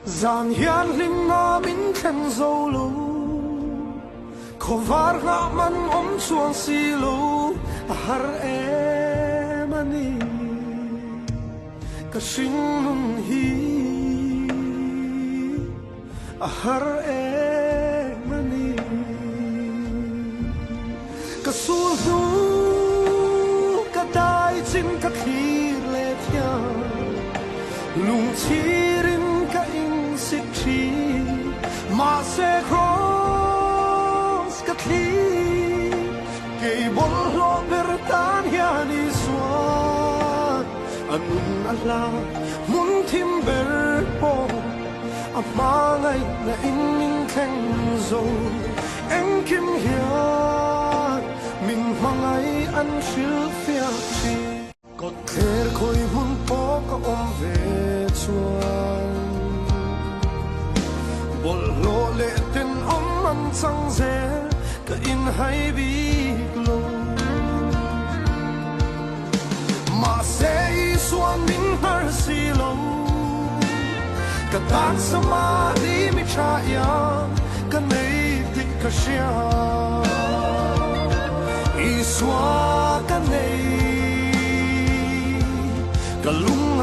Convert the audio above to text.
Giàn hiền linh ngõ minh khen dâu lù khổ vár ngã mắn ôm chuông xì lù har em ani cả sinh nun hi har em ani cả sul du cả đai chín cả khi lệ thia lung chi rin cả in xích chi mà sẽ cross cả khi kể bốn lo bertan ya đi suat anun Allah muốn thêm ber po ama ngay na in min khen dâu em kim hiền mình mangai an shil fia chi có thể khôi muốn po có ôm về chuan bol lo lệ tên ôm ăn sang dễ cả in hay biết lo mà sẽ xuân mình har si lo cả tan sama đi mi cha ya cả này thích cả xia iswa cả này cả lung